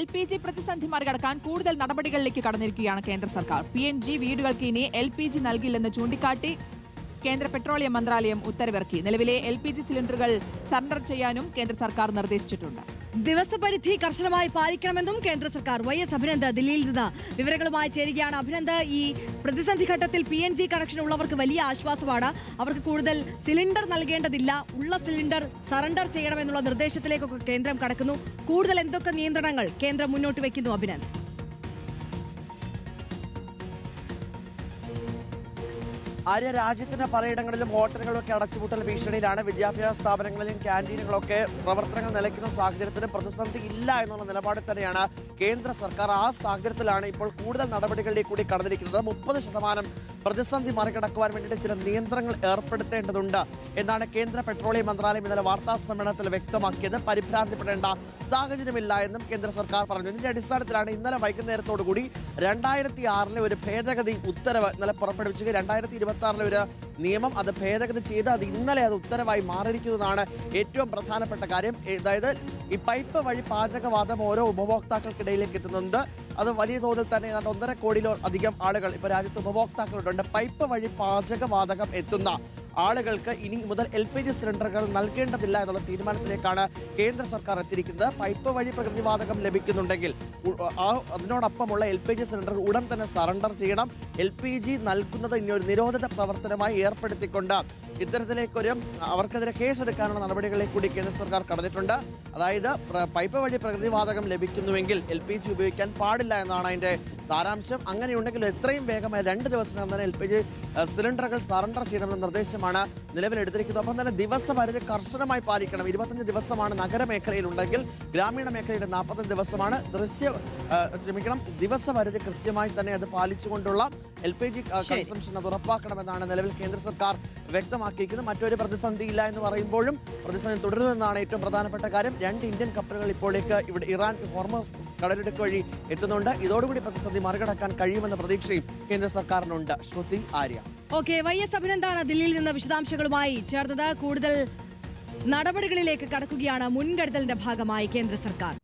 LPG പ്രതിസന്ധി മറികടക്കാൻ കൂടുതൽ നടപടികളിലേക്ക് കടന്നിരിക്കുകയാണ് കേന്ദ്ര സർക്കാർ. PNG വീടുകൾക്ക് ഇനി LPG നൽകില്ലെന്ന് ചൂണ്ടിക്കാട്ടി കേന്ദ്ര പെട്രോളിയം മന്ത്രാലയം ഉത്തരവിറക്കി. നിലവിലെ LPG സിലിണ്ടറുകൾ സറണ്ടർ ചെയ്യാനും കേന്ദ്ര സർക്കാർ നിർദ്ദേശിച്ചിട്ടുണ്ട്. ദിവസപരിധി കർശനമായി പാലിക്കണമെന്നും കേന്ദ്ര സർക്കാർ. YS അഭിനന്ദ് ദില്ലിയിൽ നിന്ന് വിവരങ്ങളുമായി ചേരുകയാണ്. അഭിനന്ദ്, ഈ പ്രതിസന്ധി ഘട്ടത്തിൽ PNG കണക്ഷൻ ഉള്ളവർക്ക് വലിയ ആശ്വാസമാണ്. അവർക്ക് കൂടുതൽ സിലിണ്ടർ നൽകേണ്ടതില്ല, ഉള്ള സിലിണ്ടർ സറണ്ടർ ചെയ്യണമെന്നുള്ള നിർദ്ദേശത്തിലേക്കൊക്കെ കേന്ദ്രം കടക്കുന്നു. കൂടുതൽ എന്തൊക്കെ നിയന്ത്രണങ്ങൾ കേന്ദ്രം മുന്നോട്ട് വയ്ക്കുന്നു അഭിനന്ദ്? രാജ്യത്തിന്റെ പലയിടങ്ങളിലും ഹോട്ടലുകളൊക്കെ അടച്ചുപൂട്ടൽ ഭീഷണിയിലാണ്. വിദ്യാഭ്യാസ സ്ഥാപനങ്ങളിലും ക്യാൻറ്റീനുകളൊക്കെ പ്രവർത്തനങ്ങൾ നിലയ്ക്കുന്ന സാഹചര്യത്തിൽ പ്രതിസന്ധി ഇല്ല എന്നുള്ള നിലപാടിൽ തന്നെയാണ് കേന്ദ്ര സർക്കാർ. ആ സാഹചര്യത്തിലാണ് ഇപ്പോൾ കൂടുതൽ നടപടികളിലേക്ക് കൂടി കടന്നിരിക്കുന്നത്. 30% പ്രതിസന്ധി മറികടക്കുവാൻ വേണ്ടിയിട്ട് ചില നിയന്ത്രണങ്ങൾ ഏർപ്പെടുത്തേണ്ടതുണ്ട് എന്നാണ് കേന്ദ്ര പെട്രോളിയം മന്ത്രാലയം ഇന്നലെ വാർത്താ സമ്മേളനത്തിൽ വ്യക്തമാക്കിയത്. പരിഭ്രാന്തിപ്പെടേണ്ട സാഹചര്യമില്ല എന്നും കേന്ദ്ര സർക്കാർ പറഞ്ഞു. ഇതിന്റെ അടിസ്ഥാനത്തിലാണ് ഇന്നലെ വൈകുന്നേരത്തോടുകൂടി 2006 ഒരു ഭേദഗതി ഉത്തരവ് ഇന്നലെ പുറപ്പെടുവിച്ചു. 2026 ഒരു നിയമം അത് ഭേദഗതി ചെയ്ത് അത് ഇന്നലെ അത് ഉത്തരവായി മാറിയിരിക്കുന്നതാണ് ഏറ്റവും പ്രധാനപ്പെട്ട കാര്യം. അതായത് ഈ പൈപ്പ് വഴി പാചകവാതം ഓരോ ഉപഭോക്താക്കൾക്കിടയിലേക്ക് എത്തുന്നുണ്ട്. അത് വലിയ തോതിൽ തന്നെ 1.5 കോടിയിലോ അധികം ആളുകൾ ഇപ്പോൾ രാജ്യത്ത് ഉപഭോക്താക്കളുണ്ട്. പൈപ്പ് വഴി പാചകവാതകം എത്തുന്ന ആളുകൾക്ക് ഇനി മുതൽ LPG സിലിണ്ടറുകൾ നൽകേണ്ടതില്ല എന്നുള്ള തീരുമാനത്തിലേക്കാണ് കേന്ദ്ര സർക്കാർ എത്തിയിരിക്കുന്നത്. പൈപ്പ് വഴി പ്രകൃതിവാതകം ലഭിക്കുന്നുണ്ടെങ്കിൽ അതിനോടൊപ്പമുള്ള LPG സിലിണ്ടർ ഉടൻ തന്നെ സറണ്ടർ ചെയ്യണം. LPG നൽകുന്നത് ഇനി ഒരു നിരോധിത പ്രവർത്തനമായി ഏർപ്പെടുത്തിക്കൊണ്ട് ഇത്തരത്തിലേക്കൊരു അവർക്കെതിരെ കേസെടുക്കാനുള്ള നടപടികളിലേക്ക് കൂടി കേന്ദ്ര സർക്കാർ കടന്നിട്ടുണ്ട്. അതായത് പൈപ്പ് വഴി പ്രകൃതിവാതകം ലഭിക്കുന്നുവെങ്കിൽ LPG ഉപയോഗിക്കാൻ പാടില്ല എന്നാണ് അതിന്റെ സാരാംശം. അങ്ങനെയുണ്ടെങ്കിൽ എത്രയും വേഗമായി 2 ദിവസത്തിനകം തന്നെ LPG സിലിണ്ടറുകൾ സറണ്ടർ ചെയ്യണമെന്ന നിർദ്ദേശമാണ് നിലവിലെടുത്തിരിക്കുന്നത്. ഒപ്പം തന്നെ ദിവസപരിധി കർശനമായി പാലിക്കണം. 25 ദിവസമാണ് നഗരമേഖലയിലുണ്ടെങ്കിൽ, ഗ്രാമീണ മേഖലയുടെ 40 ദിവസമാണ്. ദിവസപരിധി കൃത്യമായി തന്നെ അത് പാലിച്ചുകൊണ്ടുള്ള LPG കൺസംഷൻ അത് ഉറപ്പാക്കണമെന്നാണ് നിലവിൽ കേന്ദ്ര സർക്കാർ വ്യക്തമാക്കിയിരിക്കുന്നത്. മറ്റൊരു പ്രതിസന്ധിയില്ല എന്ന് പറയുമ്പോഴും പ്രതിസന്ധി തുടരുമെന്നാണ് ഏറ്റവും പ്രധാനപ്പെട്ട കാര്യം. 2 ഇന്ത്യൻ കപ്പലുകൾ ഇപ്പോഴേക്ക് ഇവിടെ ഇറാൻ ഹോർമസ് കടലിടുക്ക് വഴി എത്തുന്നുണ്ട്. ഇതോടുകൂടി പ്രതിസന്ധി മറികടക്കാൻ കഴിയുമെന്ന പ്രതീക്ഷയും കേന്ദ്ര സർക്കാരിനുണ്ട്. ശ്രുതി, ആര്യ. YS അഭിനന്ദാണ് ദില്ലിയിൽ നിന്ന് വിശദാംശങ്ങളുമായി ചേർന്നത്. കൂടുതൽ നടപടികളിലേക്ക് കടക്കുകയാണ് മുൻകരുതലിന്റെ ഭാഗമായി കേന്ദ്ര സർക്കാർ.